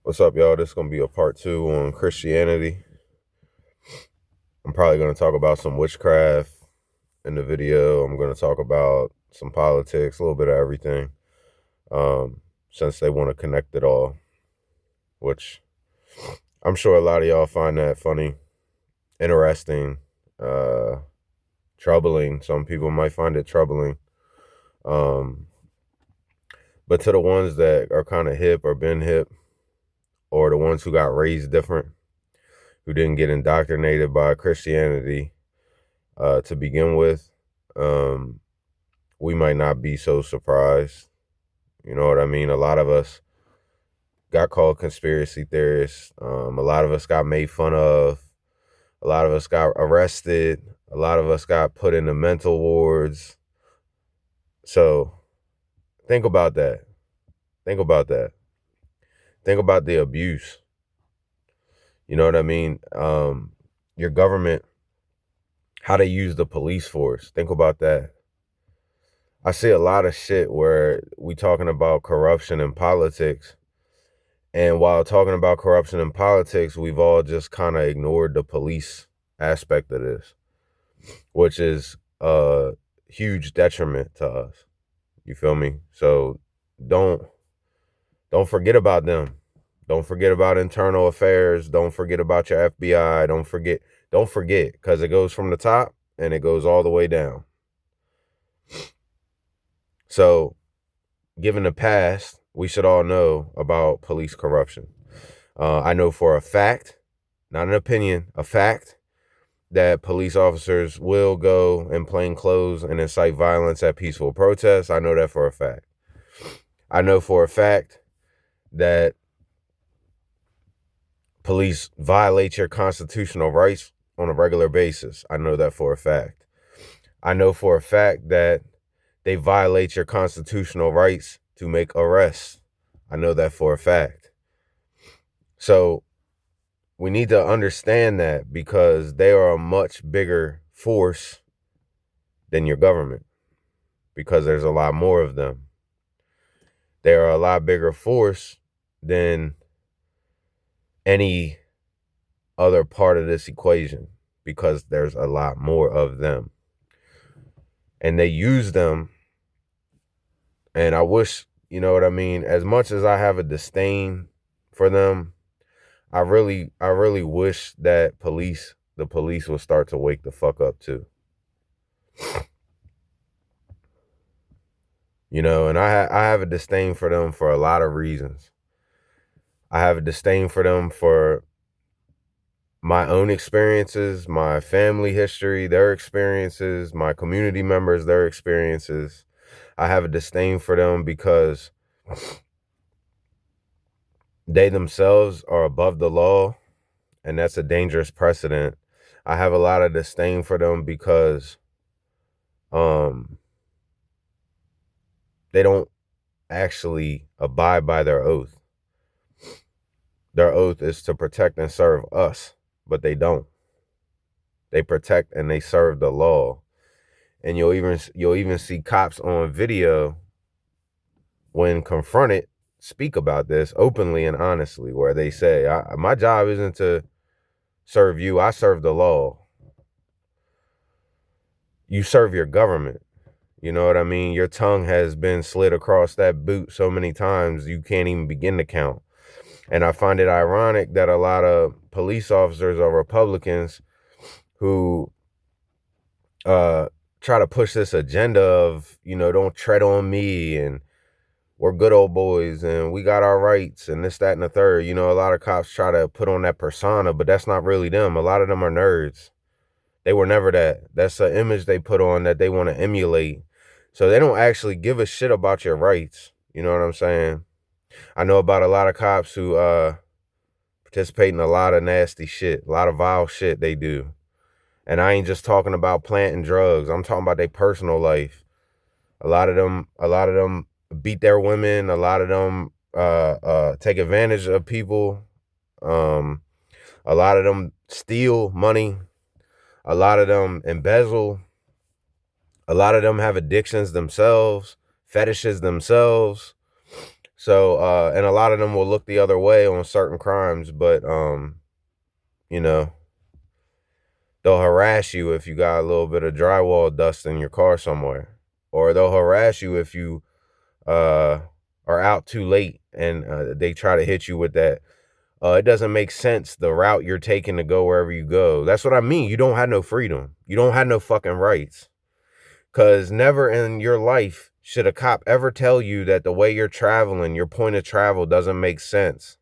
What's up, y'all? This is going to be a part 2 on Christianity. I'm probably going to talk about some witchcraft in the video. I'm going to talk about some politics, a little bit of everything, since they want to connect it all, which I'm sure a lot of y'all find that funny, interesting, troubling. Some people might find it troubling. But to the ones that are kind of hip or been hip, or the ones who got raised different, who didn't get indoctrinated by Christianity to begin with, we might not be so surprised. You know what I mean? A lot of us got called conspiracy theorists. A lot of us got made fun of. A lot of us got arrested. A lot of us got put into mental wards. So think about that. Think about that. Think about the abuse. You know what I mean? Your government, how they use the police force. Think about that. I see a lot of shit where we talking about corruption in politics. And while talking about corruption in politics, we've all just kind of ignored the police aspect of this, which is a huge detriment to us. You feel me? So don't forget about them. Don't forget about internal affairs. Don't forget about your FBI. Don't forget, because it goes from the top and it goes all the way down. So, given the past, we should all know about police corruption. I know for a fact, not an opinion, a fact, that police officers will go in plain clothes and incite violence at peaceful protests. I know that for a fact. I know for a fact that police violate your constitutional rights on a regular basis. I know that for a fact. I know for a fact that they violate your constitutional rights to make arrests. I know that for a fact. So we need to understand that, because they are a much bigger force than your government, because there's a lot more of them. They are a lot bigger force than any other part of this equation, because there's a lot more of them. And they use them. And I wish, you know what I mean? As much as I have a disdain for them, I really wish that the police will start to wake the fuck up too. You know, and I have a disdain for them for a lot of reasons. I have a disdain for them for my own experiences, my family history, their experiences, my community members, their experiences. I have a disdain for them because they themselves are above the law, and that's a dangerous precedent. I have a lot of disdain for them because they don't actually abide by their oath. Their oath is to protect and serve us, but they don't. They protect and they serve the law. And you'll even see cops on video, when confronted, speak about this openly and honestly, where they say, my job isn't to serve you, I serve the law. You serve your government. You know what I mean? Your tongue has been slid across that boot so many times you can't even begin to count. And I find it ironic that a lot of police officers are Republicans who try to push this agenda of, don't tread on me, and we're good old boys and we got our rights and this, that, and the third. A lot of cops try to put on that persona, but that's not really them. A lot of them are nerds. They were never that. That's an image they put on that they want to emulate. So they don't actually give a shit about your rights. You know what I'm saying? I know about a lot of cops who participate in a lot of nasty shit, a lot of vile shit they do. And I ain't just talking about planting drugs. I'm talking about their personal life. A lot of them beat their women. A lot of them take advantage of people. A lot of them steal money. A lot of them embezzle. A lot of them have addictions themselves, fetishes themselves. So, and a lot of them will look the other way on certain crimes, but, you know, they'll harass you if you got a little bit of drywall dust in your car somewhere, or they'll harass you if you, uh, are out too late and, they try to hit you with that. It doesn't make sense, the route you're taking to go wherever you go. That's what I mean. You don't have no freedom. You don't have no fucking rights. Because never in your life should a cop ever tell you that the way you're traveling, your point of travel doesn't make sense.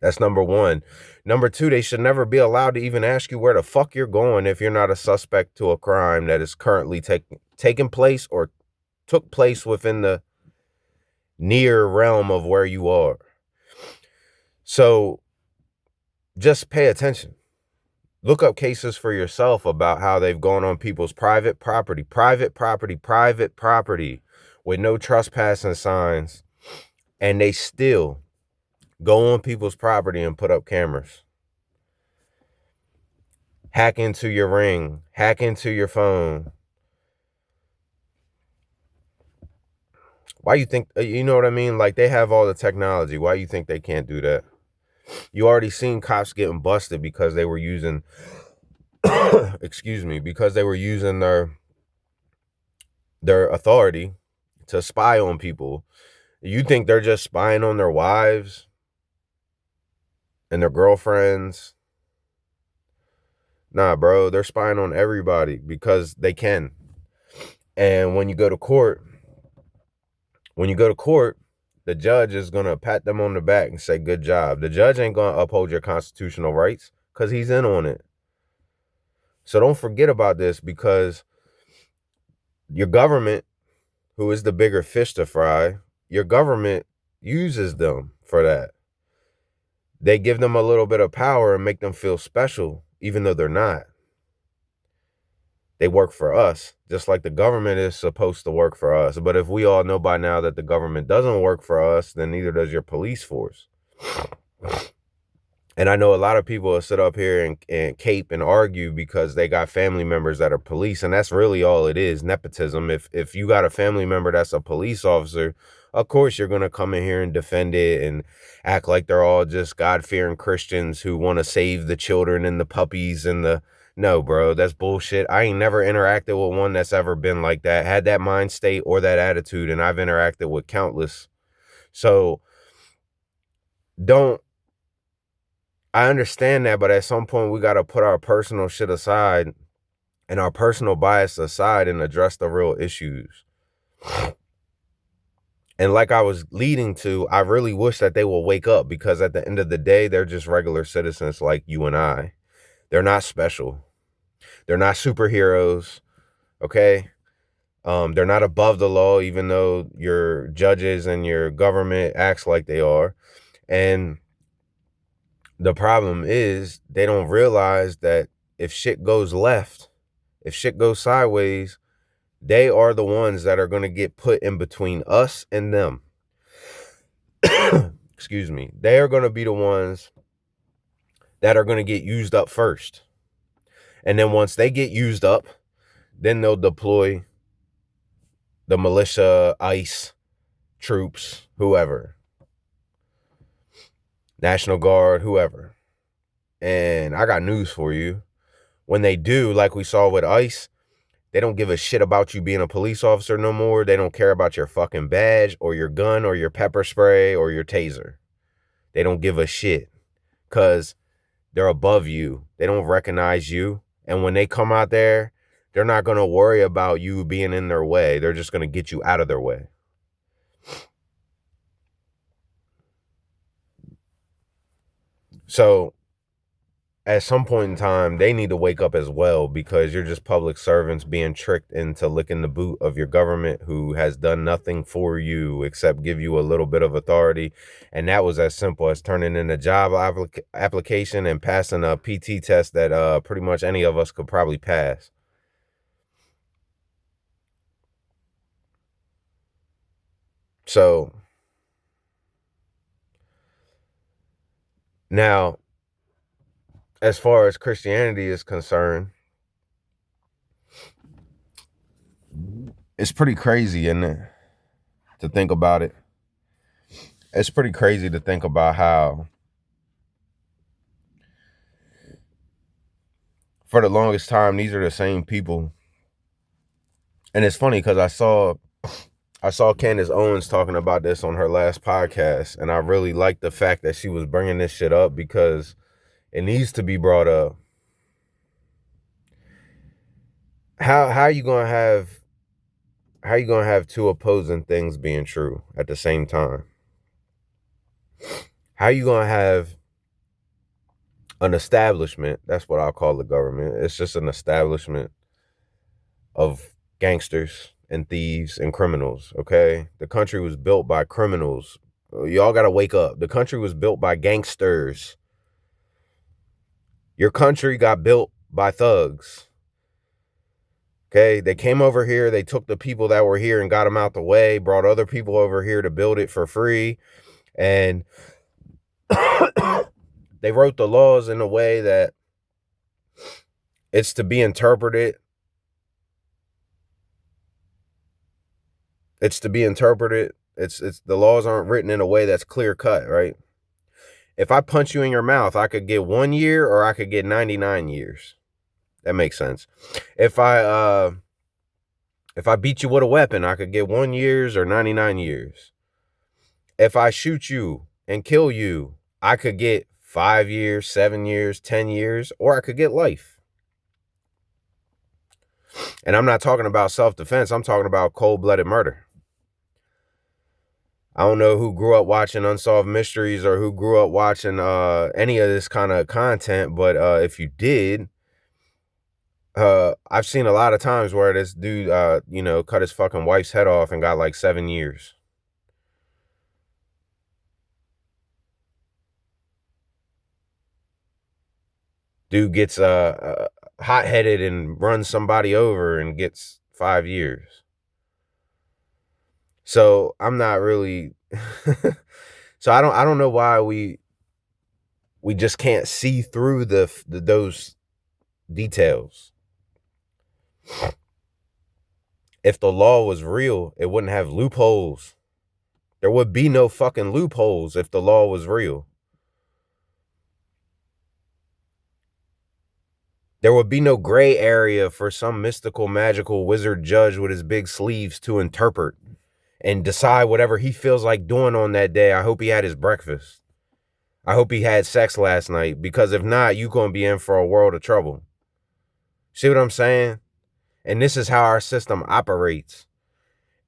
That's number one. Number two, they should never be allowed to even ask you where the fuck you're going if you're not a suspect to a crime that is currently taking place or took place within the near realm of where you are. So just pay attention. Look up cases for yourself about how they've gone on people's private property with no trespassing signs, and they still go on people's property and put up cameras. Hack into your ring, hack into your phone. Why you think, you know what I mean? Like, they have all the technology. Why you think they can't do that? You already seen cops getting busted because they were using, excuse me, because they were using their authority to spy on people. You think they're just spying on their wives and their girlfriends? Nah, bro, they're spying on everybody because they can. And when you go to court, the judge is going to pat them on the back and say, good job. The judge ain't going to uphold your constitutional rights because he's in on it. So don't forget about this, because your government, who is the bigger fish to fry, your government uses them for that. They give them a little bit of power and make them feel special, even though they're not. They work for us, just like the government is supposed to work for us. But if we all know by now that the government doesn't work for us, then neither does your police force. And I know a lot of people will sit up here and cape and argue because they got family members that are police, and that's really all it is, nepotism. If you got a family member that's a police officer, of course you're going to come in here and defend it and act like they're all just God-fearing Christians who want to save the children and the puppies and the... No, bro, that's bullshit. I ain't never interacted with one that's ever been like that, had that mind state or that attitude, and I've interacted with countless. So don't... I understand that, but at some point we got to put our personal shit aside and our personal bias aside and address the real issues. And like I was leading to, I really wish that they will wake up, because at the end of the day, they're just regular citizens like you and I. They're not special. They're not superheroes, okay? They're not above the law, even though your judges and your government acts like they are. And the problem is they don't realize that if shit goes left, if shit goes sideways, they are the ones that are going to get put in between us and them. Excuse me. They are going to be the ones that are going to get used up first. And then once they get used up, then they'll deploy the militia, ICE, troops, whoever, National Guard, whoever. And I got news for you. When they do, like we saw with ICE, they don't give a shit about you being a police officer no more. They don't care about your fucking badge or your gun or your pepper spray or your taser. They don't give a shit, because they're above you. They don't recognize you. And when they come out there, they're not going to worry about you being in their way. They're just going to get you out of their way. So at some point in time, they need to wake up as well, because you're just public servants being tricked into licking the boot of your government, who has done nothing for you except give you a little bit of authority. And that was as simple as turning in a job application and passing a PT test that pretty much any of us could probably pass. So now, as far as Christianity is concerned, it's pretty crazy, isn't it, to think about it? it's pretty crazy to think about how for the longest time these are the same people. And it's funny because I saw Candace Owens talking about this on her last podcast, and I really liked the fact that she was bringing this shit up because it needs to be brought up. How you gonna have two opposing things being true at the same time? How you gonna have an establishment? That's what I'll call the government. It's just an establishment of gangsters and thieves and criminals. Okay, the country was built by criminals. Y'all gotta wake up. The country was built by gangsters. Your country got built by thugs. Okay, they came over here, they took the people that were here and got them out the way, brought other people over here to build it for free, and they wrote the laws in a way that it's to be interpreted. It's to be interpreted. It's the laws aren't written in a way that's clear cut, right? If I punch you in your mouth, I could get 1 year or I could get 99 years. That makes sense. If I beat you with a weapon, I could get 1 years or 99 years. If I shoot you and kill you, I could get 5 years, 7 years, 10 years, or I could get life. And I'm not talking about self-defense. I'm talking about cold-blooded murder. I don't know who grew up watching Unsolved Mysteries or who grew up watching any of this kind of content, but if you did, I've seen a lot of times where this dude, cut his fucking wife's head off and got like 7 years. Dude gets hot-headed and runs somebody over and gets 5 years. So I'm not really so I don't know why we just can't see through those details. If the law was real, it wouldn't have loopholes. There would be no fucking loopholes if the law was real. There would be no gray area for some mystical, magical wizard judge with his big sleeves to interpret and decide whatever he feels like doing on that day. I hope he had his breakfast. I hope he had sex last night, because if not, you're going to be in for a world of trouble. See what I'm saying? And this is how our system operates.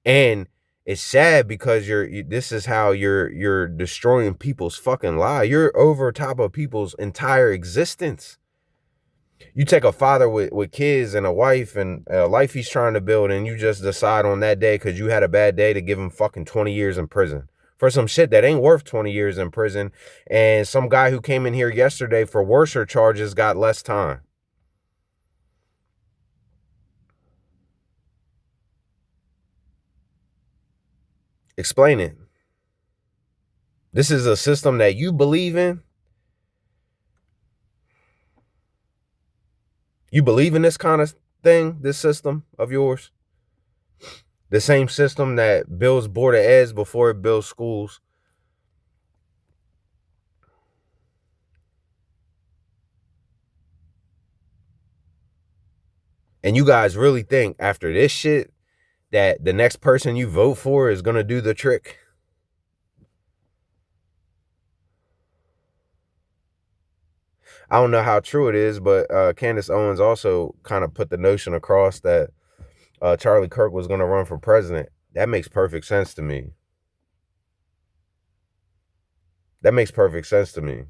And it's sad because this is how you're destroying people's fucking lives. You're over top of people's entire existence. You take a father with kids and a wife and a life he's trying to build, and you just decide on that day because you had a bad day to give him fucking 20 years in prison for some shit that ain't worth 20 years in prison. And some guy who came in here yesterday for worser charges got less time. Explain it. This is a system that you believe in. You believe in this kind of thing, this system of yours? The same system that builds Board of Eds before it builds schools. And you guys really think after this shit that the next person you vote for is going to do the trick? I don't know how true it is, but Candace Owens also kind of put the notion across that Charlie Kirk was going to run for president. That makes perfect sense to me. That makes perfect sense to me.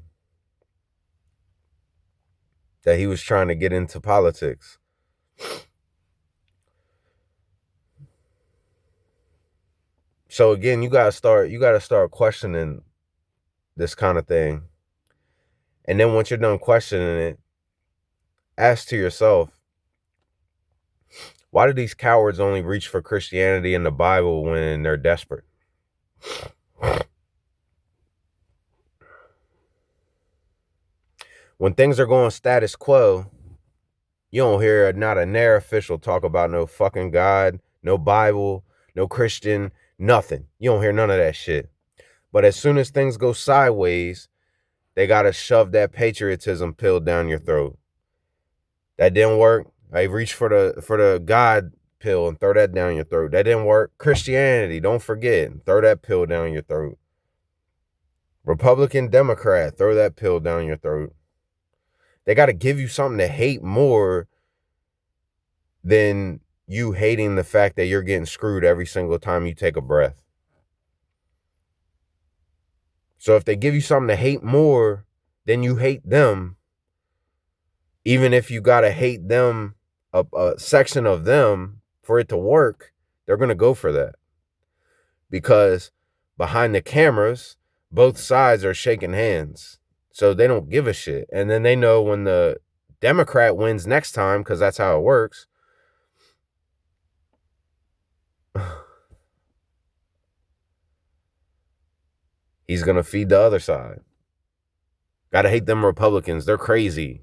That he was trying to get into politics. So again, you gotta start questioning this kind of thing. And then once you're done questioning it, ask to yourself, why do these cowards only reach for Christianity and the Bible when they're desperate? When things are going status quo, you don't hear not a ne'er official talk about no fucking God, no Bible, no Christian, nothing. You don't hear none of that shit. But as soon as things go sideways, they got to shove that patriotism pill down your throat. That didn't work. I reach for the God pill and throw that down your throat. That didn't work. Christianity, don't forget, throw that pill down your throat. Republican, Democrat, throw that pill down your throat. They got to give you something to hate more than you hating the fact that you're getting screwed every single time you take a breath. So if they give you something to hate more than you hate them, even if you got to hate them, a section of them for it to work, they're going to go for that. Because behind the cameras, both sides are shaking hands. So they don't give a shit. And then they know when the Democrat wins next time, because that's how it works, he's going to feed the other side. Got to hate them Republicans. They're crazy.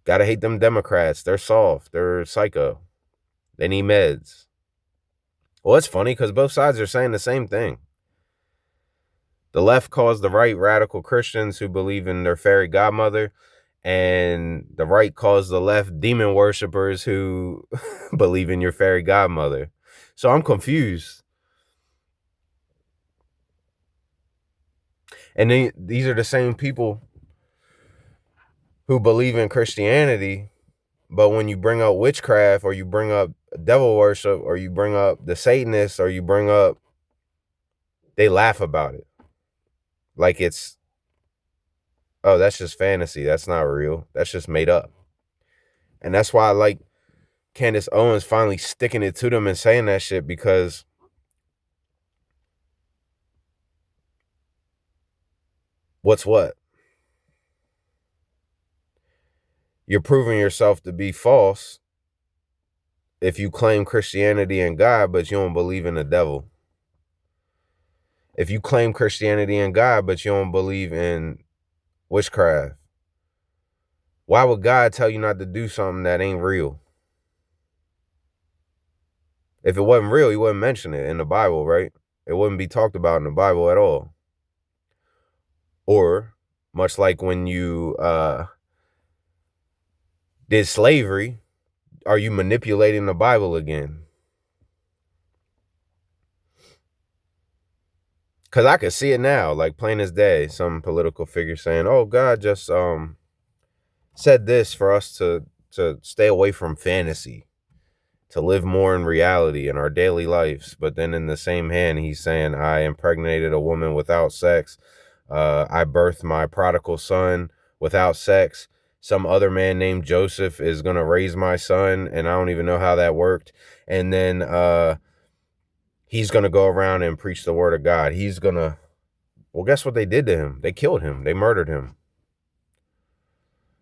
Got to hate them Democrats. They're soft. They're psycho. They need meds. Well, it's funny because both sides are saying the same thing. The left calls the right radical Christians who believe in their fairy godmother, and the right calls the left demon worshipers who believe in your fairy godmother. So I'm confused. And these are the same people who believe in Christianity, but when you bring up witchcraft or you bring up devil worship or you bring up the Satanists or you bring up, they laugh about it. Like it's, oh, that's just fantasy. That's not real. That's just made up. And that's why I like Candace Owens finally sticking it to them and saying that shit, because what's what? You're proving yourself to be false if you claim Christianity and God, but you don't believe in the devil. If you claim Christianity and God, but you don't believe in witchcraft, why would God tell you not to do something that ain't real? If it wasn't real, he wouldn't mention it in the Bible, right? It wouldn't be talked about in the Bible at all. Or, much like when you did slavery, are you manipulating the Bible again? Because I could see it now, like plain as day, some political figure saying, oh, God just said this for us to stay away from fantasy, to live more in reality in our daily lives. But then in the same hand, he's saying, I impregnated a woman without sex. I birthed my prodigal son without sex. Some other man named Joseph is going to raise my son, and I don't even know how that worked. And then he's going to go around and preach the word of God. He's going to, well, guess what they did to him? They killed him. They murdered him.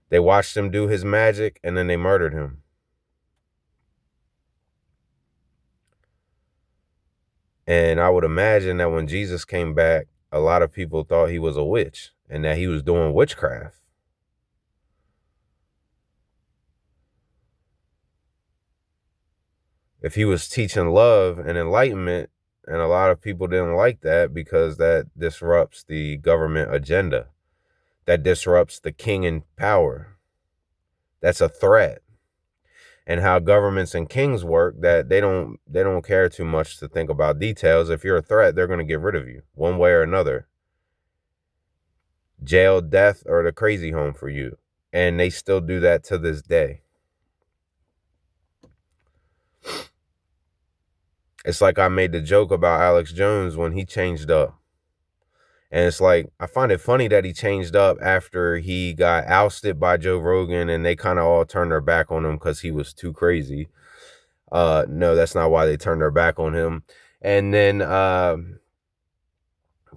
They watched him do his magic, and then they murdered him. And I would imagine that when Jesus came back, a lot of people thought he was a witch and that he was doing witchcraft. If he was teaching love and enlightenment, and a lot of people didn't like that because that disrupts the government agenda. That disrupts the king in power. That's a threat. And how governments and kings work, that they don't care too much to think about details. If you're a threat, they're going to get rid of you one way or another. Jail, death, or the crazy home for you. And they still do that to this day. It's like I made the joke about Alex Jones when he changed up. And it's like, I find it funny that he changed up after he got ousted by Joe Rogan and they kind of all turned their back on him because he was too crazy. No, that's not why they turned their back on him. And then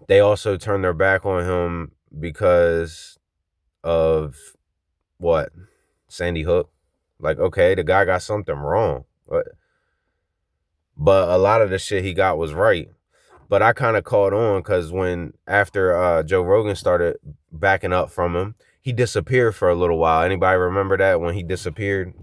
they also turned their back on him because of what? Sandy Hook. Like, okay, the guy got something wrong. But a lot of the shit he got was right. But I kind of caught on because after Joe Rogan started backing up from him, he disappeared for a little while. Anybody remember that when he disappeared?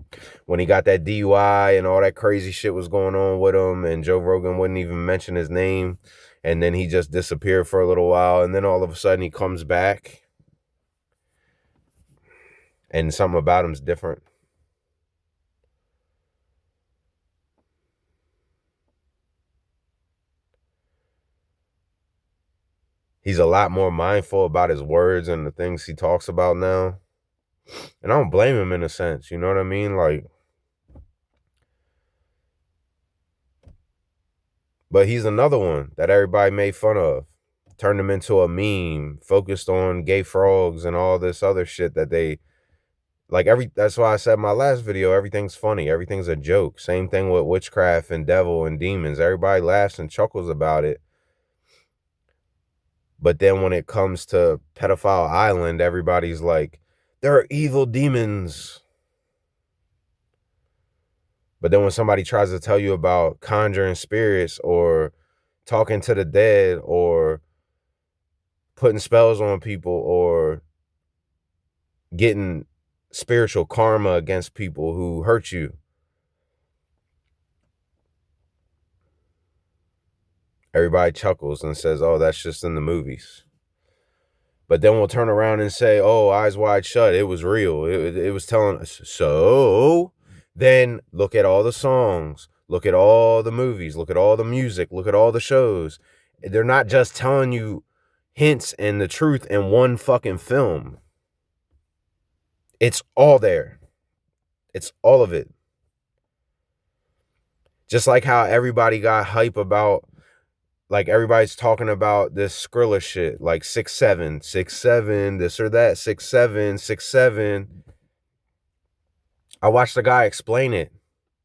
When he got that DUI and all that crazy shit was going on with him, and Joe Rogan wouldn't even mention his name, and then he just disappeared for a little while, and then all of a sudden he comes back and something about him's different. He's a lot more mindful about his words and the things he talks about now. And I don't blame him in a sense, you know what I mean? Like, but he's another one that everybody made fun of. Turned him into a meme, focused on gay frogs and all this other shit that they like. That's why I said in my last video, everything's funny, everything's a joke. Same thing with witchcraft and devil and demons. Everybody laughs and chuckles about it. But then when it comes to Pedophile Island, everybody's like, there are evil demons. But then when somebody tries to tell you about conjuring spirits or talking to the dead or putting spells on people or getting spiritual karma against people who hurt you, everybody chuckles and says, oh, that's just in the movies. But then we'll turn around and say, oh, Eyes Wide Shut, it was real. It was telling us. So then look at all the songs, look at all the movies, look at all the music, look at all the shows. They're not just telling you hints and the truth in one fucking film. It's all there. It's all of it. Just like how everybody got hype about, like everybody's talking about this Skrilla shit, like 6'7", 6'7", this or that, 6'7", 6'7". I watched a guy explain it.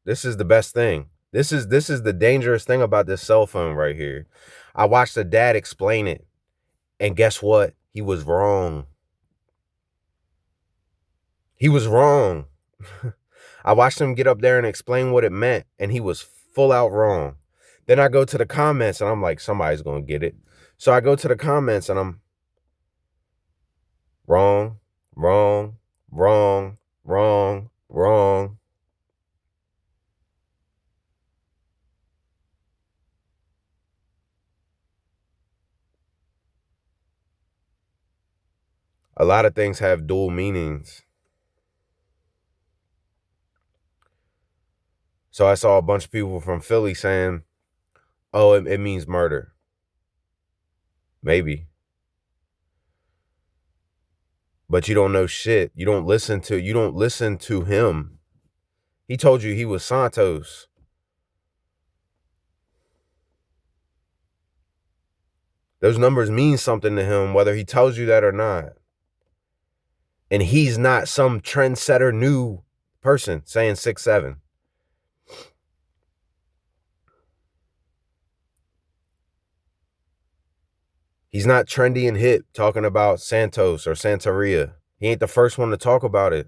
This is the best thing. This is the dangerous thing about this cell phone right here. I watched a dad explain it, and guess what? He was wrong. He was wrong. I watched him get up there and explain what it meant, and he was full out wrong. Then I go to the comments, and I'm like, somebody's going to get it. So I go to the comments, and I'm wrong, wrong, wrong, wrong, wrong. A lot of things have dual meanings. So I saw a bunch of people from Philly saying, oh, it means murder. Maybe. But you don't know shit. You don't listen to him. He told you he was Santos. Those numbers mean something to him, whether he tells you that or not. And he's not some trendsetter new person saying 6'7". He's not trendy and hip talking about Santos or Santeria. He ain't the first one to talk about it.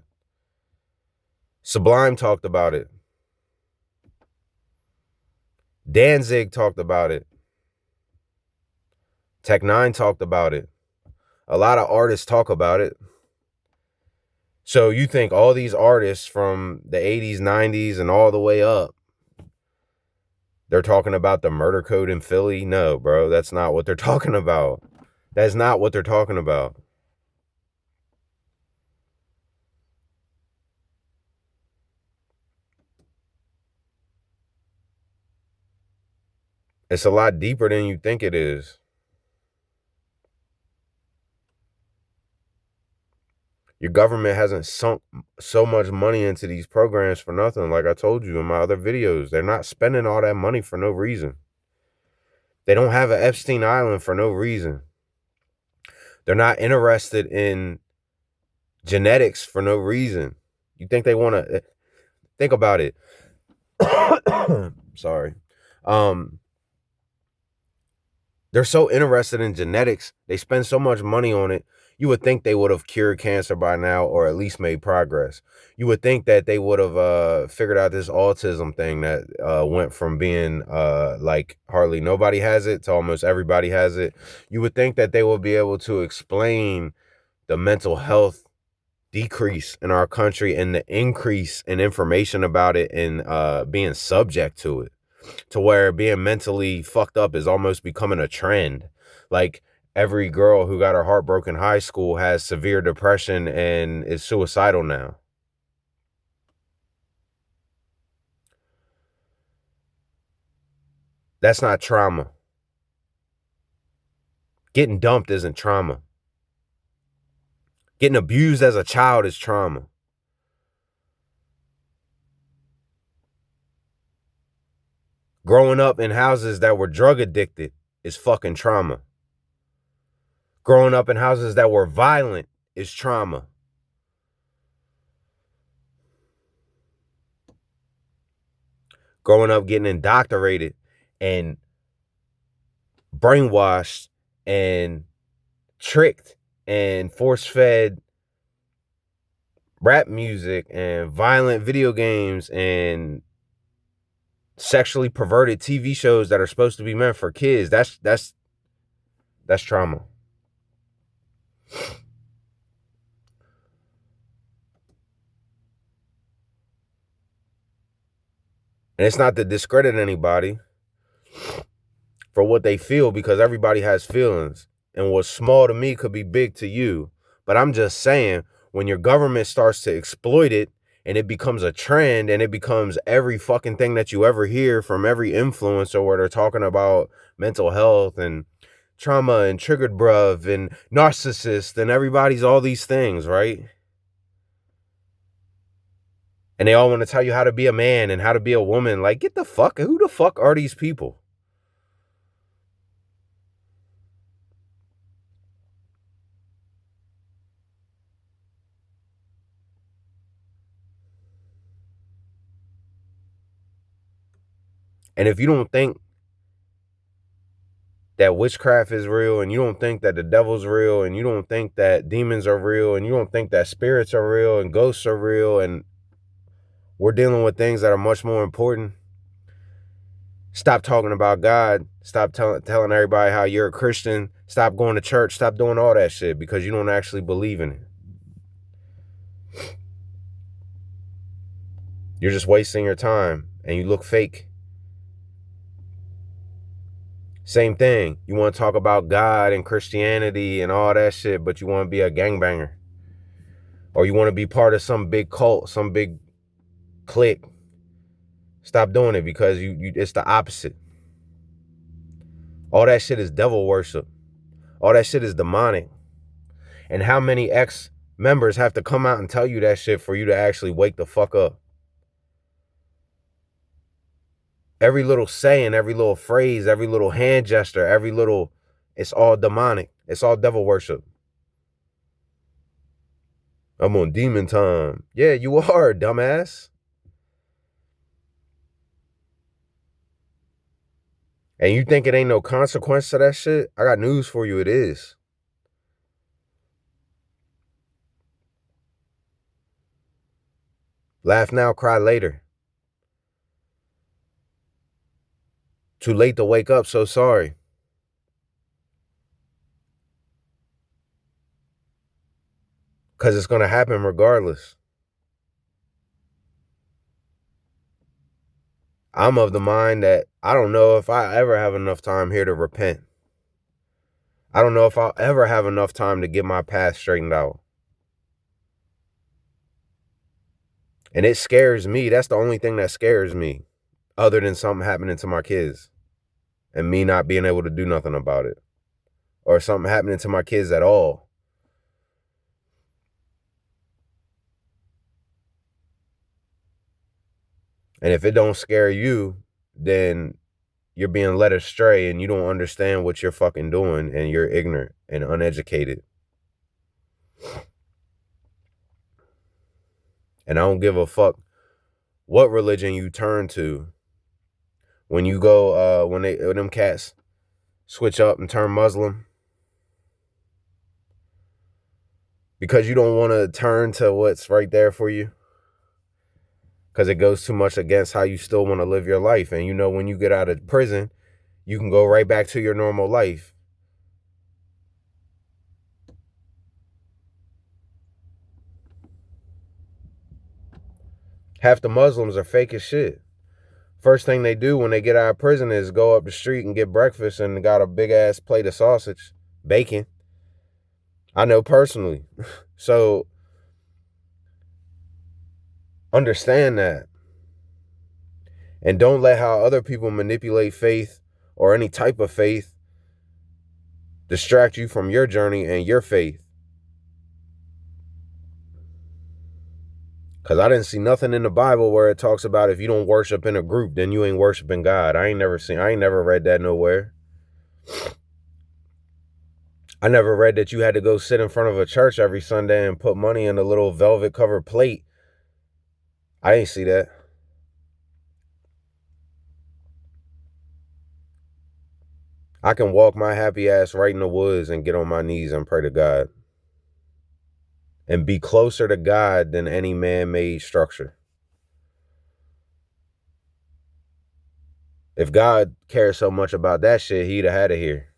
Sublime talked about it. Danzig talked about it. Tech Nine talked about it. A lot of artists talk about it. So you think all these artists from the 80s, 90s, and all the way up, they're talking about the murder code in Philly? No, bro, that's not what they're talking about. That's not what they're talking about. It's a lot deeper than you think it is. Your government hasn't sunk so much money into these programs for nothing. Like I told you in my other videos, they're not spending all that money for no reason. They don't have an Epstien Island for no reason. They're not interested in genetics for no reason. You think they want to think about it? Sorry. They're so interested in genetics. They spend so much money on it. You would think they would have cured cancer by now or at least made progress. You would think that they would have figured out this autism thing that went from being like hardly nobody has it to almost everybody has it. You would think that they would be able to explain the mental health decrease in our country and the increase in information about it and being subject to it, to where being mentally fucked up is almost becoming a trend. Like, every girl who got her heart broken in high school has severe depression and is suicidal now. That's not trauma. Getting dumped isn't trauma. Getting abused as a child is trauma. Growing up in houses that were drug addicted is fucking trauma. Growing up in houses that were violent is trauma. Growing up getting indoctrinated and brainwashed and tricked and force-fed rap music and violent video games and sexually perverted TV shows that are supposed to be meant for kids. That's trauma. And it's not to discredit anybody for what they feel, because everybody has feelings. And what's small to me could be big to you. But I'm just saying, when your government starts to exploit it and it becomes a trend and it becomes every fucking thing that you ever hear from every influencer where they're talking about mental health and trauma and triggered bruv and narcissist and everybody's all these things, right? And they all want to tell you how to be a man and how to be a woman. Like, get the fuck, who the fuck are these people? And if you don't think that witchcraft is real, and you don't think that the devil's real, and you don't think that demons are real, and you don't think that spirits are real and ghosts are real, and we're dealing with things that are much more important, stop talking about God. Stop telling everybody how you're a Christian. Stop going to church. Stop doing all that shit, because you don't actually believe in it. You're just wasting your time and you look fake. Same thing. You want to talk about God and Christianity and all that shit, but you want to be a gangbanger. Or you want to be part of some big cult, some big clique. Stop doing it, because it's the opposite. All that shit is devil worship. All that shit is demonic. And how many ex-members have to come out and tell you that shit for you to actually wake the fuck up? Every little saying, every little phrase, every little hand gesture, it's all demonic. It's all devil worship. I'm on demon time. Yeah, you are, dumbass. And you think it ain't no consequence to that shit? I got news for you, it is. Laugh now, cry later. Too late to wake up, so sorry. Because it's going to happen regardless. I'm of the mind that I don't know if I ever have enough time here to repent. I don't know if I'll ever have enough time to get my past straightened out. And it scares me. That's the only thing that scares me, other than something happening to my kids and me not being able to do nothing about it, or something happening to my kids at all. And if it don't scare you, then you're being led astray and you don't understand what you're fucking doing, and you're ignorant and uneducated. And I don't give a fuck what religion you turn to. When you go, when them cats switch up and turn Muslim, because you don't want to turn to what's right there for you, because it goes too much against how you still want to live your life. And you know, when you get out of prison, you can go right back to your normal life. Half the Muslims are fake as shit. First thing they do when they get out of prison is go up the street and get breakfast and got a big ass plate of sausage, bacon. I know personally. So understand that. And don't let how other people manipulate faith or any type of faith distract you from your journey and your faith. Because I didn't see nothing in the Bible where it talks about if you don't worship in a group, then you ain't worshiping God. I ain't never read that nowhere. I never read that you had to go sit in front of a church every Sunday and put money in a little velvet covered plate. I ain't see that. I can walk my happy ass right in the woods and get on my knees and pray to God. And be closer to God than any man-made structure. If God cared so much about that shit, he'd have had it here.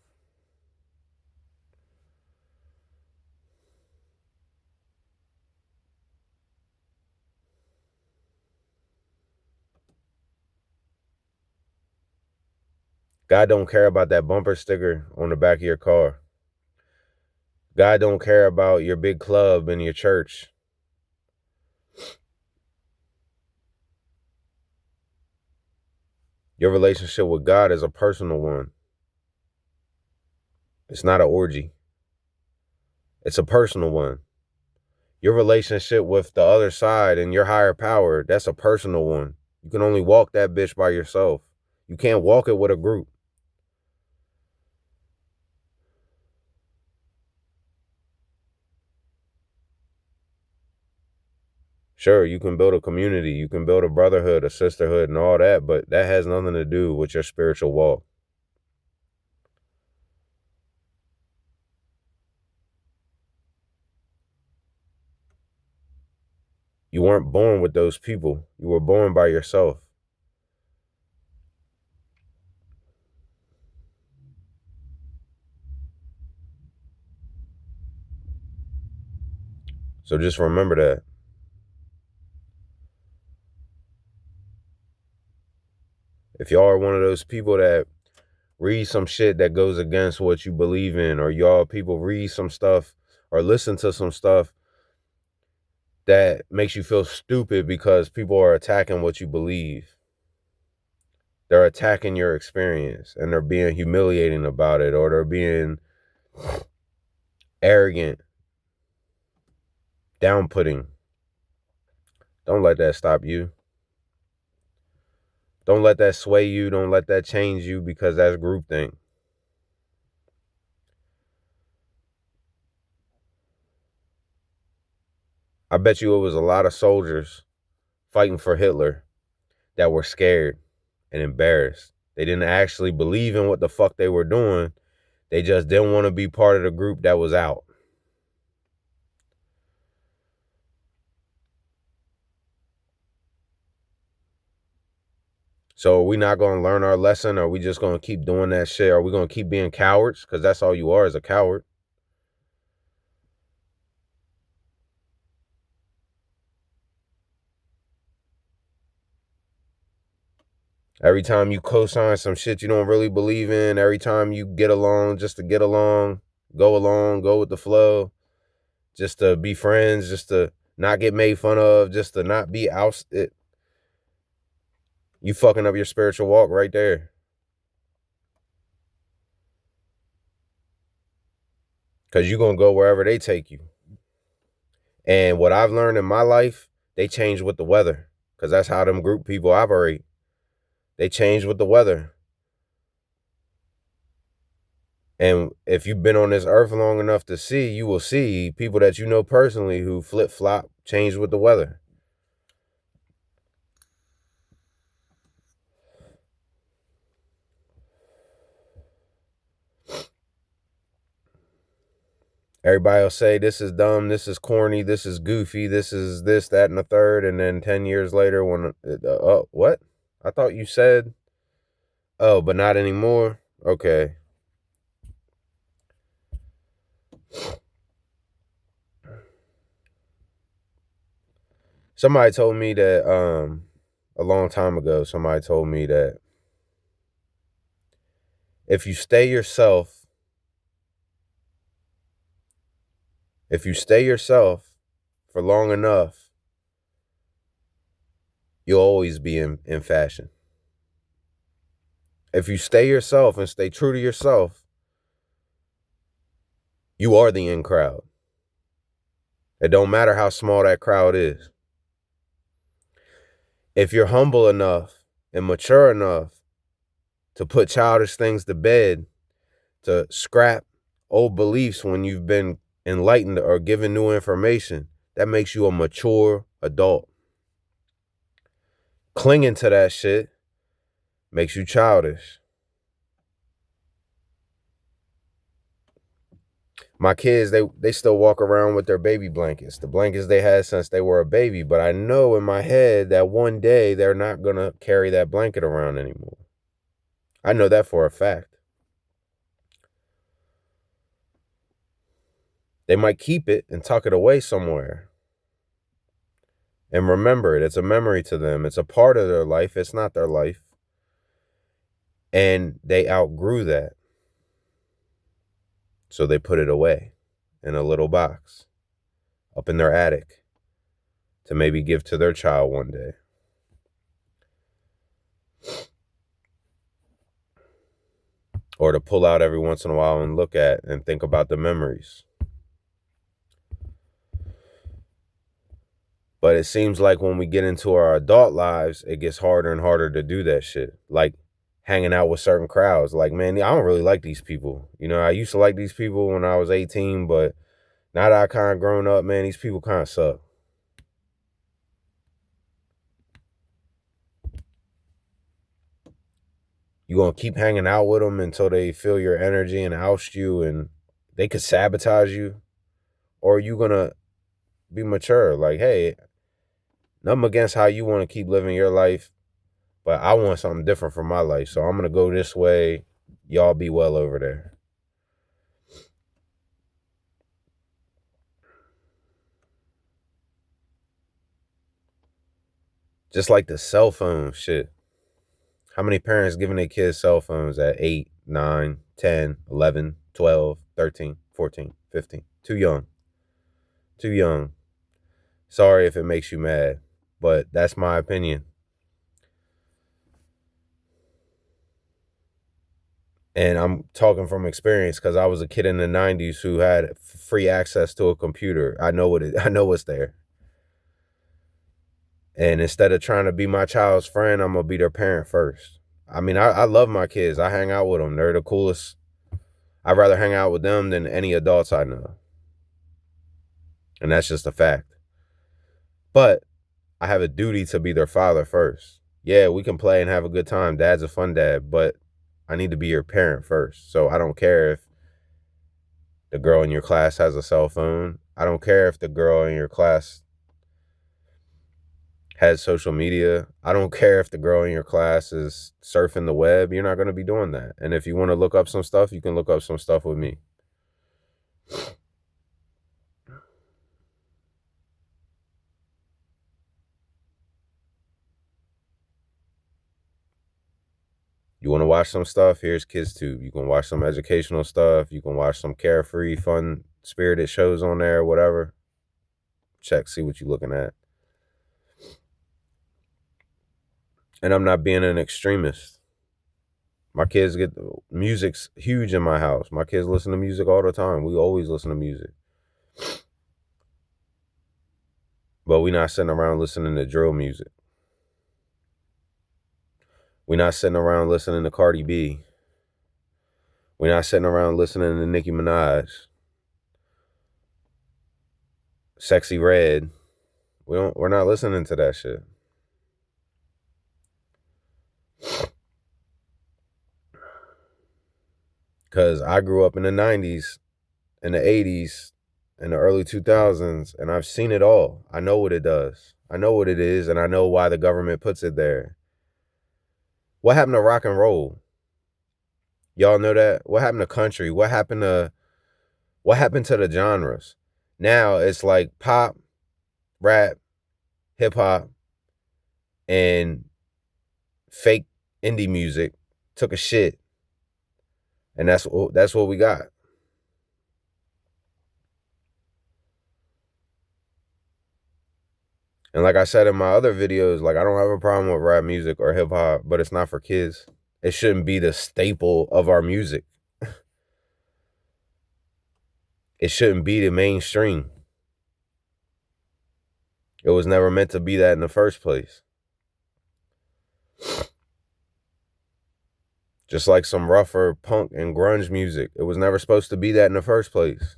God don't care about that bumper sticker on the back of your car. God don't care about your big club in your church. Your relationship with God is a personal one. It's not an orgy. It's a personal one. Your relationship with the other side and your higher power, that's a personal one. You can only walk that bitch by yourself. You can't walk it with a group. Sure, you can build a community, you can build a brotherhood, a sisterhood, and all that, but that has nothing to do with your spiritual walk. You weren't born with those people. You were born by yourself. So just remember that. If y'all are one of those people that read some shit that goes against what you believe in, or y'all people read some stuff or listen to some stuff that makes you feel stupid because people are attacking what you believe. They're attacking your experience and they're being humiliating about it, or they're being arrogant, down-putting. Don't let that stop you. Don't let that sway you. Don't let that change you, because that's groupthink. I bet you it was a lot of soldiers fighting for Hitler that were scared and embarrassed. They didn't actually believe in what the fuck they were doing. They just didn't want to be part of the group that was out. So are we not going to learn our lesson? Or are we just going to keep doing that shit? Are we going to keep being cowards? Because that's all you are, is a coward. Every time you co-sign some shit you don't really believe in, every time you get along just to get along, go with the flow, just to be friends, just to not get made fun of, just to not be ousted, you fucking up your spiritual walk right there. Because you're going to go wherever they take you. And what I've learned in my life, they change with the weather. Because that's how them group people operate. They change with the weather. And if you've been on this earth long enough to see, you will see people that you know personally who flip-flop, change with the weather. Everybody will say, this is dumb, this is corny, this is goofy, this is this, that, and the third. And then 10 years later, when, what? I thought you said, oh, but not anymore? Okay. Somebody told me that a long time ago, somebody told me that if you stay yourself, for long enough, you'll always be in fashion. If you stay yourself and stay true to yourself, you are the in crowd. It don't matter how small that crowd is. If you're humble enough and mature enough to put childish things to bed, to scrap old beliefs when you've been enlightened or given new information, that makes you a mature adult. Clinging to that shit makes you childish. My kids, they still walk around with their baby blankets, the blankets they had since they were a baby, but I know in my head that one day they're not going to carry that blanket around anymore. I know that for a fact. They might keep it and tuck it away somewhere and remember it. It's a memory to them. It's a part of their life. It's not their life. And they outgrew that. So they put it away in a little box up in their attic to maybe give to their child one day. Or to pull out every once in a while and look at and think about the memories. But it seems like when we get into our adult lives, it gets harder and harder to do that shit. Like hanging out with certain crowds. Like, man, I don't really like these people. You know, I used to like these people when I was 18, but now that I kind of grown up, man, these people kind of suck. You gonna keep hanging out with them until they feel your energy and oust you and they could sabotage you? Or are you gonna be mature? Like, hey, nothing against how you want to keep living your life, but I want something different for my life. So I'm going to go this way. Y'all be well over there. Just like the cell phone shit. How many parents giving their kids cell phones at 8, 9, 10, 11, 12, 13, 14, 15? Too young. Too young. Sorry if it makes you mad, but that's my opinion. And I'm talking from experience because I was a kid in the 90s who had free access to a computer. I know what's there. And instead of trying to be my child's friend, I'm going to be their parent first. I mean, I love my kids. I hang out with them. They're the coolest. I'd rather hang out with them than any adults I know. And that's just a fact. But I have a duty to be their father first. Yeah, we can play and have a good time. Dad's a fun dad, but I need to be your parent first. So I don't care if the girl in your class has a cell phone. I don't care if the girl in your class has social media. I don't care if the girl in your class is surfing the web. You're not going to be doing that. And if you want to look up some stuff, you can look up some stuff with me. You want to watch some stuff? Here's KidsTube. You can watch some educational stuff. You can watch some carefree, fun, spirited shows on there, whatever. Check, see what you're looking at. And I'm not being an extremist. My kids get music's huge in my house. My kids listen to music all the time. We always listen to music. But we're not sitting around listening to drill music. We're not sitting around listening to Cardi B. We're not sitting around listening to Nicki Minaj. Sexy Red. We're not listening to that shit. Cause I grew up in the 90s, in the 80s, in the early 2000s, and I've seen it all. I know what it does. I know what it is, and I know why the government puts it there. What happened to rock and roll? Y'all know that? What happened to country? What happened to the genres? Now it's like pop, rap, hip hop, and fake indie music took a shit, and that's what we got. And like I said in my other videos, like I don't have a problem with rap music or hip hop, but it's not for kids. It shouldn't be the staple of our music. It shouldn't be the mainstream. It was never meant to be that in the first place. Just like some rougher punk and grunge music. It was never supposed to be that in the first place.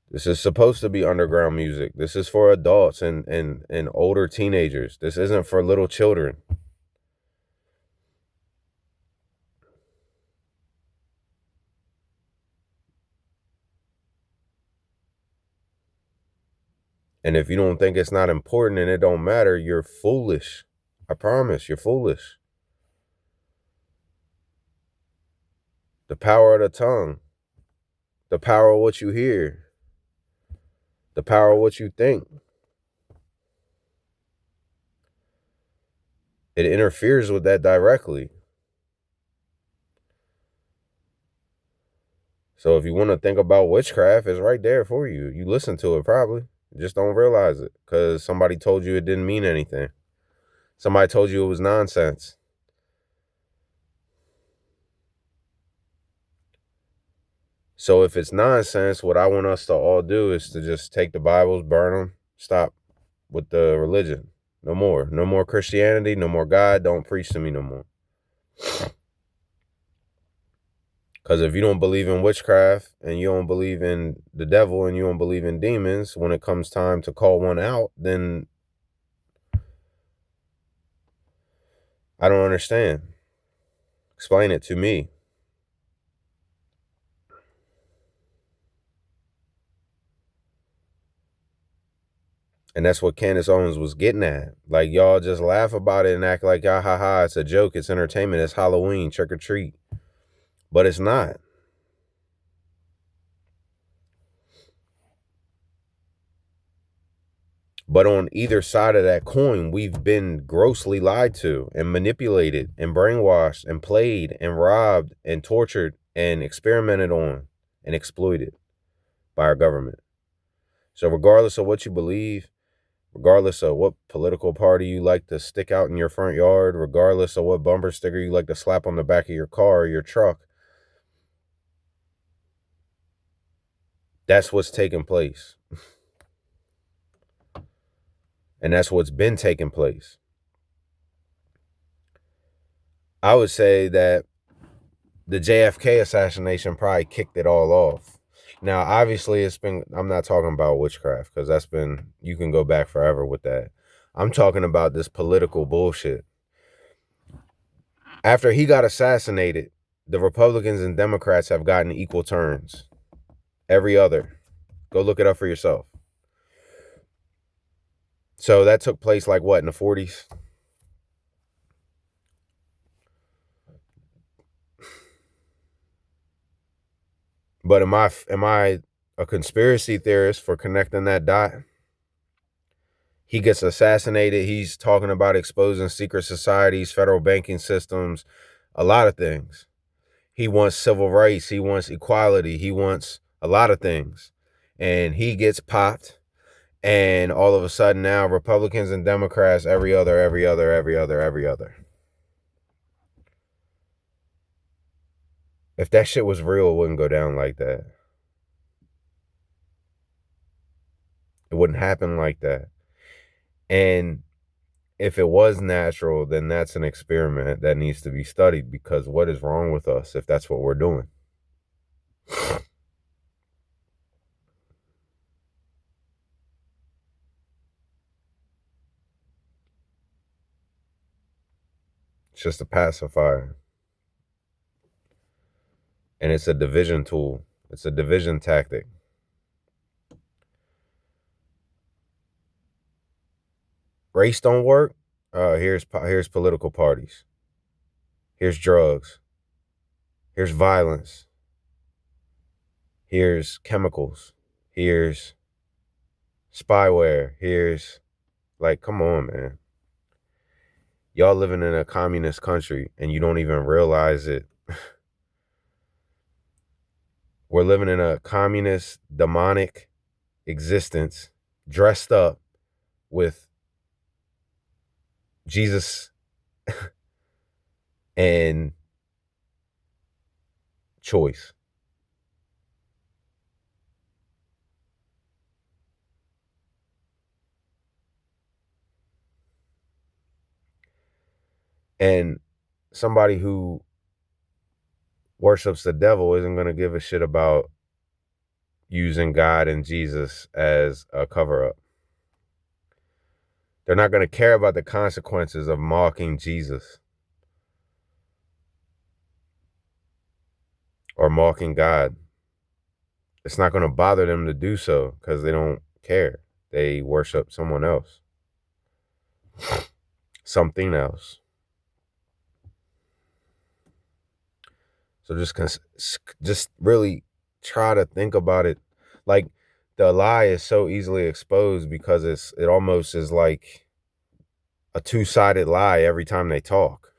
This is supposed to be underground music. This is for adults and older teenagers. This isn't for little children. And if you don't think it's not important and it don't matter, you're foolish. I promise, you're foolish. The power of the tongue, the power of what you hear, the power of what you think. It interferes with that directly. So if you want to think about witchcraft, it's right there for you. You listen to it probably. Just don't realize it because somebody told you it didn't mean anything. Somebody told you it was nonsense. So if it's nonsense, what I want us to all do is to just take the Bibles, burn them, stop with the religion. No more. No more Christianity, no more God. Don't preach to me no more. Because if you don't believe in witchcraft and you don't believe in the devil and you don't believe in demons, when it comes time to call one out, then I don't understand. Explain it to me. And that's what Candace Owens was getting at. Like, y'all just laugh about it and act like, ah, ha, ha, it's a joke, it's entertainment, it's Halloween, trick or treat. But it's not. But on either side of that coin, we've been grossly lied to and manipulated and brainwashed and played and robbed and tortured and experimented on and exploited by our government. So regardless of what you believe, regardless of what political party you like to stick out in your front yard, regardless of what bumper sticker you like to slap on the back of your car or your truck, that's what's taking place. And that's what's been taking place. I would say that the JFK assassination probably kicked it all off. Now, obviously, I'm not talking about witchcraft because you can go back forever with that. I'm talking about this political bullshit. After he got assassinated, the Republicans and Democrats have gotten equal turns. Every other. Go look it up for yourself. So that took place like what, in the 40s? But am I a conspiracy theorist for connecting that dot? He gets assassinated. He's talking about exposing secret societies, federal banking systems, a lot of things. He wants civil rights. He wants equality. He wants a lot of things. And he gets popped. And all of a sudden now, Republicans and Democrats, every other. If that shit was real, it wouldn't go down like that. It wouldn't happen like that. And if it was natural, then that's an experiment that needs to be studied, because what is wrong with us if that's what we're doing? It's just a pacifier. And it's a division tool. It's a division tactic. Race don't work. Here's political parties. Here's drugs. Here's violence. Here's chemicals. Here's spyware. Here's like, come on, man. Y'all living in a communist country and you don't even realize it. We're living in a communist, demonic existence, dressed up with Jesus and choice. And somebody who worships the devil isn't going to give a shit about using God and Jesus as a cover up. They're not going to care about the consequences of mocking Jesus or mocking God. It's not going to bother them to do so because they don't care. They worship someone else, something else. So just really try to think about it. Like, the lie is so easily exposed because it almost is like a two-sided lie every time they talk.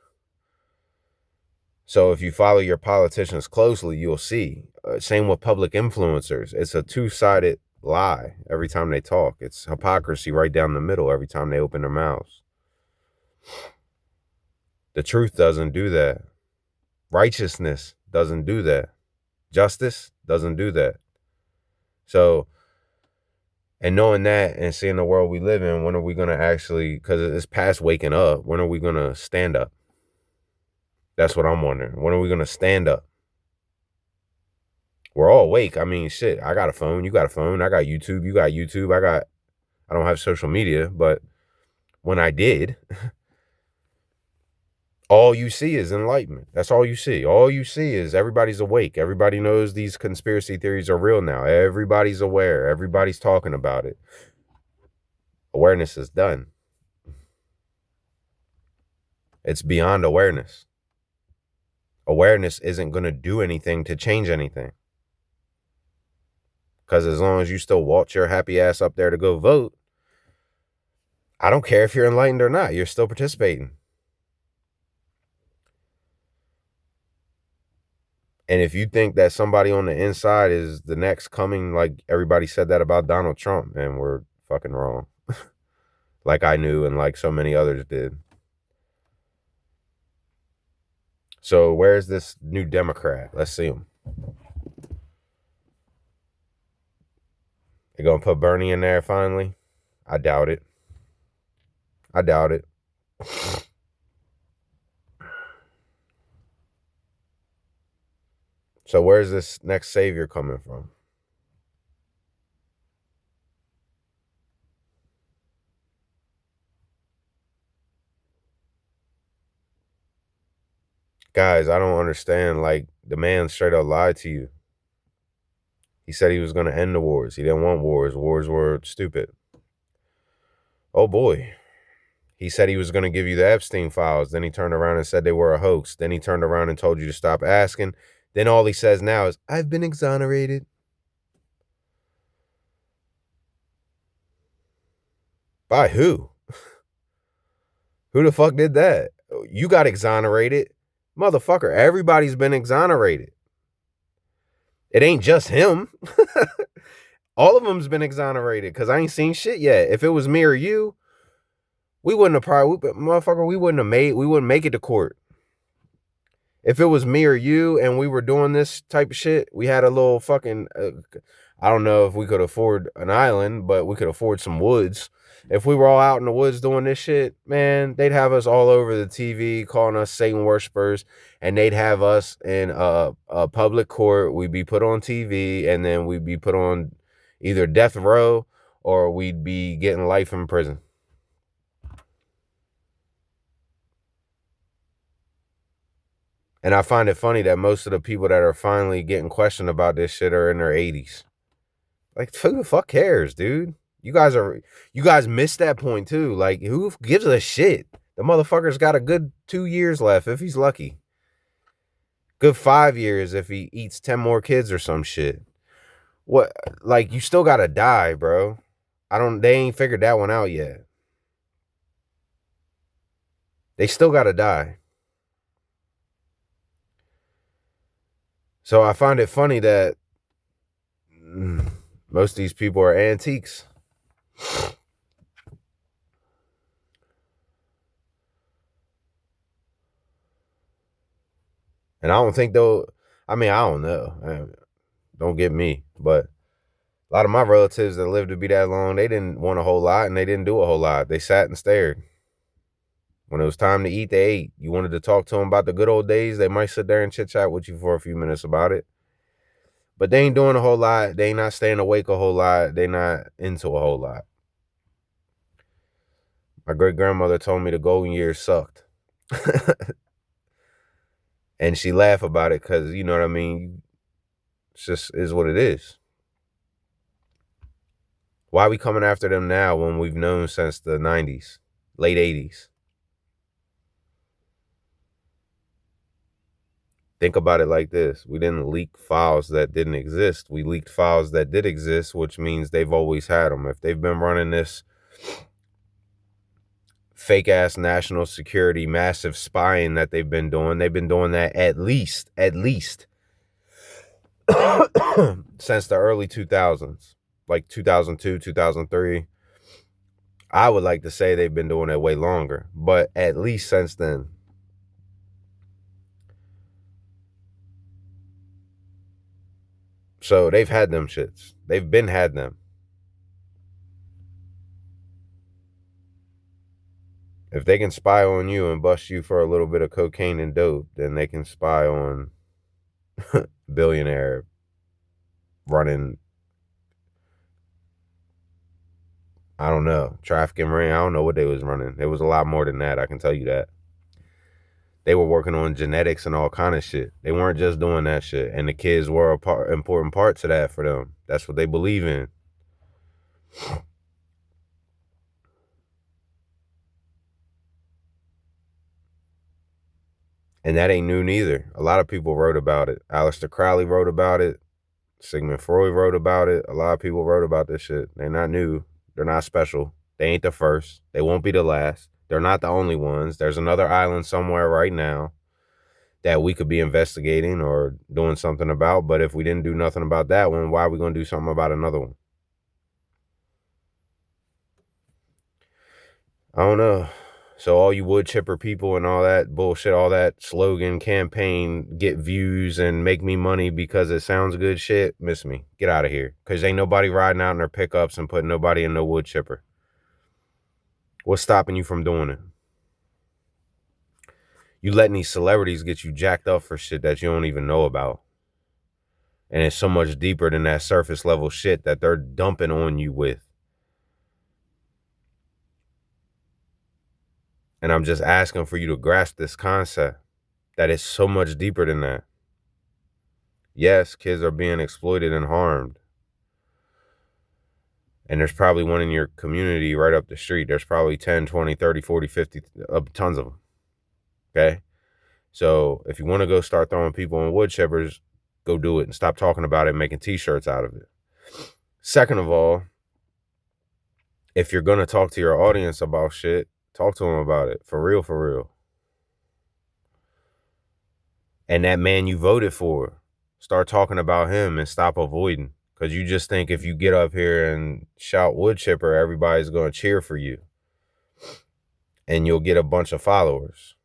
So if you follow your politicians closely, you'll see. Same with public influencers. It's a two-sided lie every time they talk. It's hypocrisy right down the middle every time they open their mouths. The truth doesn't do that. Righteousness doesn't do that. Justice doesn't do that. So, and knowing that and seeing the world we live in, when are we going to actually, because it's past waking up, when are we going to stand up? That's what I'm wondering. When are we going to stand up? We're all awake. I mean, shit, I got a phone. You got a phone. I got YouTube. You got YouTube. I don't have social media, but when I did, all you see is enlightenment. That's all you see. All you see is everybody's awake. Everybody knows these conspiracy theories are real now. Everybody's aware. Everybody's talking about it. Awareness is done. It's beyond awareness. Awareness isn't going to do anything to change anything. Because as long as you still walk your happy ass up there to go vote, I don't care if you're enlightened or not. You're still participating. And if you think that somebody on the inside is the next coming, like everybody said that about Donald Trump, man, we're fucking wrong. Like I knew and like so many others did. So where's this new Democrat? Let's see him. They're going to put Bernie in there finally? I doubt it. I doubt it. So where's this next savior coming from? Guys, I don't understand. Like, the man straight up lied to you. He said he was going to end the wars. He didn't want wars. Wars were stupid. Oh boy. He said he was going to give you the Epstien files. Then he turned around and said they were a hoax. Then he turned around and told you to stop asking. Then all he says now is, I've been exonerated. By who? Who the fuck did that? You got exonerated. Motherfucker, everybody's been exonerated. It ain't just him. All of them's been exonerated because I ain't seen shit yet. If it was me or you, we wouldn't have we wouldn't make it to court. If it was me or you and we were doing this type of shit, we had a little fucking, I don't know if we could afford an island, but we could afford some woods. If we were all out in the woods doing this shit, man, they'd have us all over the TV calling us Satan worshipers, and they'd have us in a public court. We'd be put on TV, and then we'd be put on either death row or we'd be getting life in prison. And I find it funny that most of the people that are finally getting questioned about this shit are in their 80s. Like, who the fuck cares, dude? You guys missed that point too. Like, who gives a shit? The motherfucker's got a good 2 years left if he's lucky. Good 5 years if he eats 10 more kids or some shit. What? Like, you still gotta die, bro. They ain't figured that one out yet. They still gotta die. So I find it funny that most of these people are antiques. And I don't think they'll, I mean, I don't know. Don't get me. But a lot of my relatives that lived to be that long, they didn't want a whole lot and they didn't do a whole lot. They sat and stared. When it was time to eat, they ate. You wanted to talk to them about the good old days, they might sit there and chit chat with you for a few minutes about it. But they ain't doing a whole lot. They ain't not staying awake a whole lot. They not into a whole lot. My great grandmother told me the golden years sucked. And she laughed about it because, you know what I mean? It's just is what it is. Why are we coming after them now when we've known since the 90s, late 80s? Think about it like this. We didn't leak files that didn't exist. We leaked files that did exist, which means they've always had them. If they've been running this fake ass national security, massive spying that they've been doing that at least since the early 2000s, like 2002, 2003. I would like to say they've been doing it way longer, but at least since then. So they've had them shits. They've been had them. If they can spy on you and bust you for a little bit of cocaine and dope, then they can spy on billionaire running, I don't know, trafficking ring. I don't know what they was running. It was a lot more than that, I can tell you that. They were working on genetics and all kind of shit. They weren't just doing that shit. And the kids were important parts of that for them. That's what they believe in. And that ain't new neither. A lot of people wrote about it. Aleister Crowley wrote about it. Sigmund Freud wrote about it. A lot of people wrote about this shit. They're not new. They're not special. They ain't the first. They won't be the last. They're not the only ones. There's another island somewhere right now that we could be investigating or doing something about. But if we didn't do nothing about that one, why are we going to do something about another one? I don't know. So all you wood chipper people and all that bullshit, all that slogan campaign, get views and make me money because it sounds good shit, miss me. Get out of here. Because ain't nobody riding out in their pickups and putting nobody in no wood chipper. What's stopping you from doing it? You letting these celebrities get you jacked up for shit that you don't even know about. And it's so much deeper than that surface level shit that they're dumping on you with. And I'm just asking for you to grasp this concept that it's so much deeper than that. Yes, kids are being exploited and harmed. And there's probably one in your community right up the street. There's probably 10, 20, 30, 40, 50, tons of them. Okay? So if you want to go start throwing people in wood chippers, go do it and stop talking about it and making t-shirts out of it. Second of all, if you're going to talk to your audience about shit, talk to them about it. For real, for real. And that man you voted for, start talking about him and stop avoiding. Because you just think if you get up here and shout wood chipper, everybody's going to cheer for you. And you'll get a bunch of followers.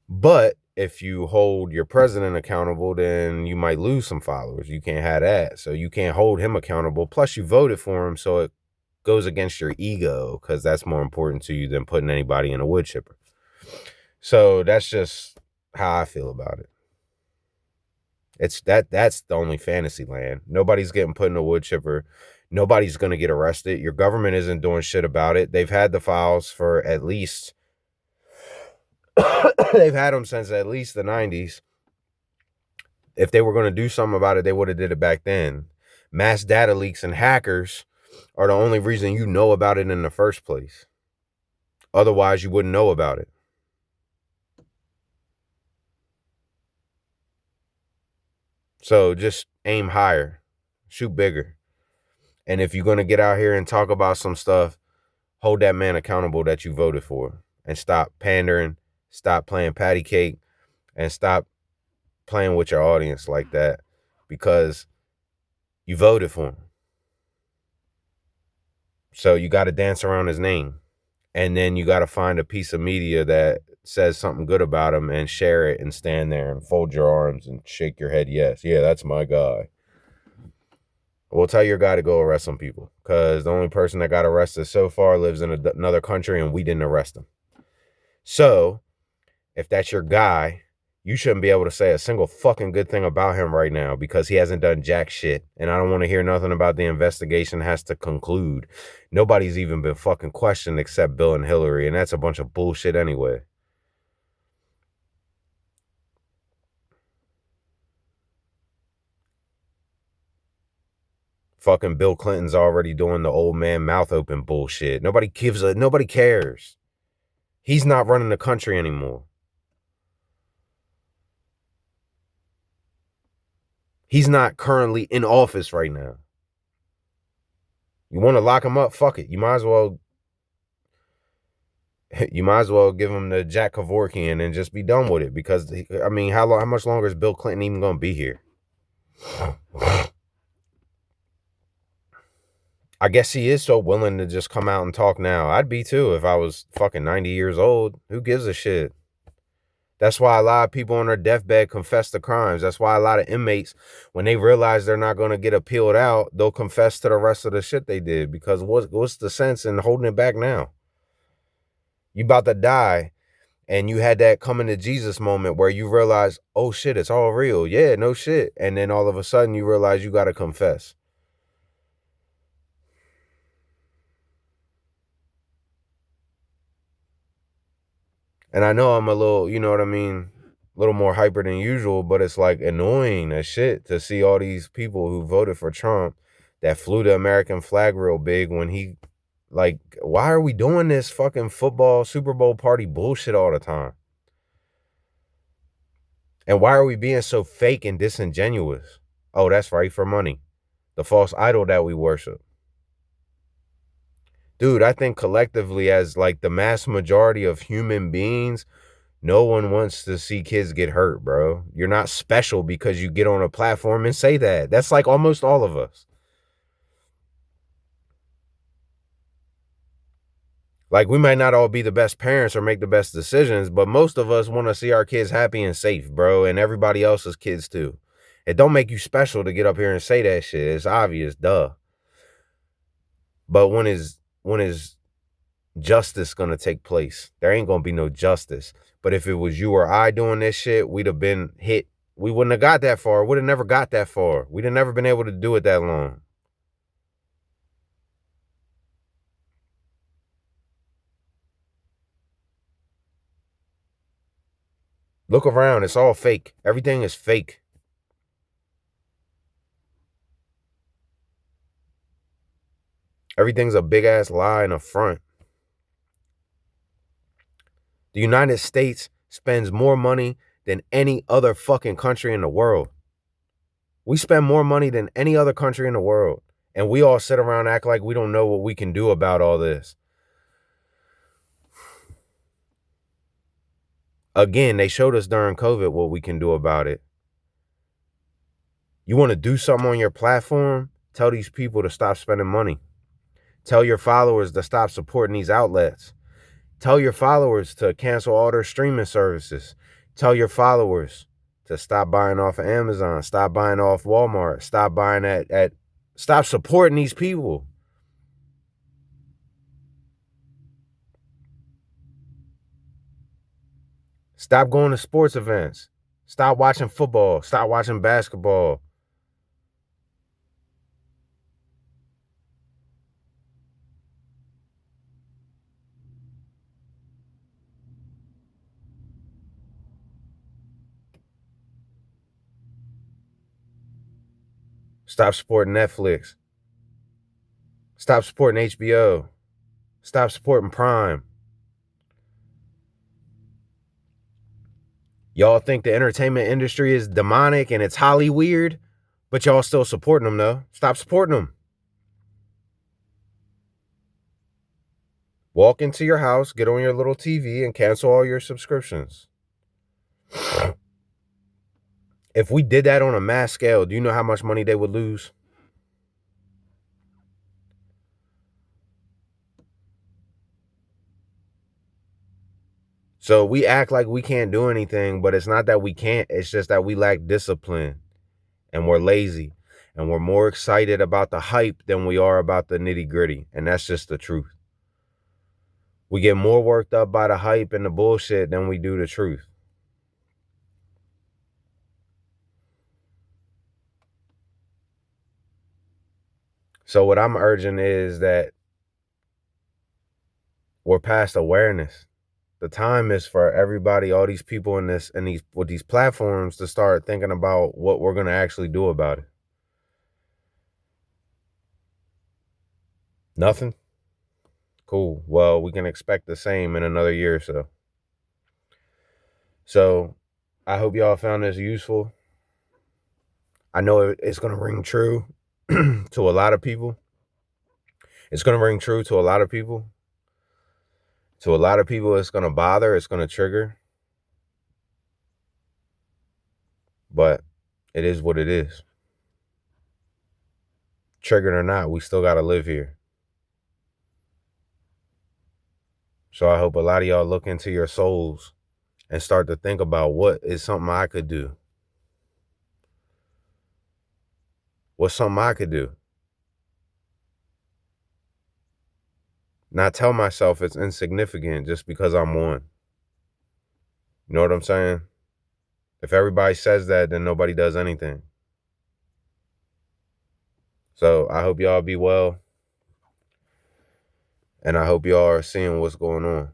But if you hold your president accountable, then you might lose some followers. You can't have that. So you can't hold him accountable. Plus, you voted for him, so it goes against your ego because that's more important to you than putting anybody in a wood chipper. So that's just how I feel about it. That's the only fantasy land. Nobody's getting put in a wood chipper. Nobody's going to get arrested. Your government isn't doing shit about it. They've had the files for at least they've had them since at least the 90s. If they were going to do something about it, they would have did it back then. Mass data leaks and hackers are the only reason you know about it in the first place. Otherwise, you wouldn't know about it. So just aim higher, shoot bigger. And if you're going to get out here and talk about some stuff, hold that man accountable that you voted for, and stop pandering, stop playing patty cake, and stop playing with your audience like that, because you voted for him. So you got to dance around his name. And then you got to find a piece of media that says something good about him and share it and stand there and fold your arms and shake your head. Yes. Yeah, that's my guy. Well, tell your guy to go arrest some people, because the only person that got arrested so far lives in another country and we didn't arrest him. So if that's your guy, you shouldn't be able to say a single fucking good thing about him right now, because he hasn't done jack shit. And I don't want to hear nothing about the investigation has to conclude. Nobody's even been fucking questioned except Bill and Hillary, and that's a bunch of bullshit anyway. Fucking Bill Clinton's already doing the old man mouth open bullshit. Nobody cares. He's not running the country anymore. He's not currently in office right now. You want to lock him up? Fuck it. You might as well give him the Jack Kevorkian and just be done with it, because I mean, how much longer is Bill Clinton even going to be here? I guess he is so willing to just come out and talk now. I'd be too if I was fucking 90 years old. Who gives a shit? That's why a lot of people on their deathbed confess to crimes. That's why a lot of inmates, when they realize they're not going to get appealed out, they'll confess to the rest of the shit they did, because what's the sense in holding it back now? You about to die, and you had that coming to Jesus moment where you realize, oh shit, it's all real. Yeah, no shit. And then all of a sudden you realize you got to confess. And I know I'm a little, you know what I mean, a little more hyper than usual, but it's like annoying as shit to see all these people who voted for Trump that flew the American flag real big when he, like, why are we doing this fucking football Super Bowl party bullshit all the time? And why are we being so fake and disingenuous? Oh, that's right, for money. The false idol that we worship. Dude, I think collectively, as like the mass majority of human beings, no one wants to see kids get hurt, bro. You're not special because you get on a platform and say that. That's like almost all of us. Like, we might not all be the best parents or make the best decisions, but most of us want to see our kids happy and safe, bro, and everybody else's kids too. It don't make you special to get up here and say that shit. It's obvious, duh. But when is justice gonna take place? There ain't gonna be no justice. But if it was you or I doing this shit, we'd have been hit. We wouldn't have got that far. We'd have never got that far. We'd have never been able to do it that long. Look around. It's all fake. Everything is fake. Everything's a big ass lie and a front. The United States spends more money than any other fucking country in the world. We spend more money than any other country in the world. And we all sit around and act like we don't know what we can do about all this. Again, they showed us during COVID what we can do about it. You want to do something on your platform? Tell these people to stop spending money. Tell your followers to stop supporting these outlets. Tell your followers to cancel all their streaming services. Tell your followers to stop buying off of Amazon, stop buying off Walmart, stop buying stop supporting these people. Stop going to sports events. Stop watching football. Stop watching basketball. Stop supporting Netflix. Stop supporting HBO. Stop supporting Prime. Y'all think the entertainment industry is demonic and it's Holly weird, but y'all still supporting them though. Stop supporting them. Walk into your house, get on your little TV, and cancel all your subscriptions. If we did that on a mass scale, do you know how much money they would lose? So we act like we can't do anything, but it's not that we can't. It's just that we lack discipline and we're lazy and we're more excited about the hype than we are about the nitty gritty. And that's just the truth. We get more worked up by the hype and the bullshit than we do the truth. So what I'm urging is that we're past awareness. The time is for everybody, all these people in this and these with these platforms to start thinking about what we're gonna actually do about it. Nothing? Cool. Well, we can expect the same in another year or so. So I hope y'all found this useful. I know it's gonna ring true to a lot of people. It's gonna ring true to a lot of people. To a lot of people, it's gonna bother, it's gonna trigger. But it is what it is. Triggered or not, we still gotta live here. So I hope a lot of y'all look into your souls and start to think about what is something I could do. What's something I could do? Not tell myself it's insignificant just because I'm one. You know what I'm saying? If everybody says that, then nobody does anything. So I hope y'all be well. And I hope y'all are seeing what's going on.